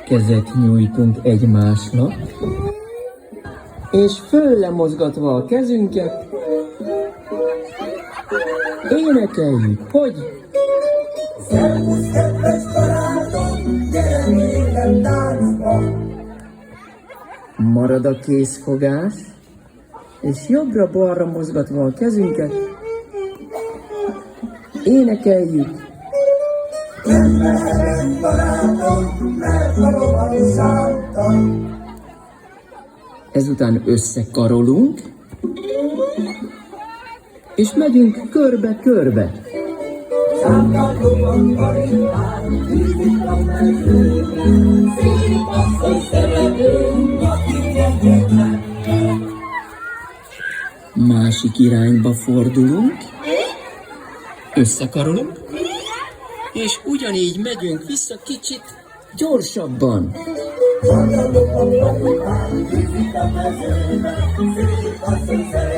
Kezet nyújtunk egymásnak, és föllemozgatva a kezünket, énekeljük, hogy szervusz, kedves barátom, gyere nékem táncba! marad a kézfogás, és jobbra-balra mozgatva a kezünket, énekeljük. Kedves barátom, mert a rohan szántam. Ezután összekarolunk, és megyünk körbe-körbe. Szálltatom barikán, hűzik a mezőn, szép asszony szeretőm, aki egyetlen. Másik irányba fordulunk, összekarolunk, és ugyanígy megyünk vissza kicsit gyorsabban. Szálltatom barikán, hűzik a mezőn, szép asszony szeretőm.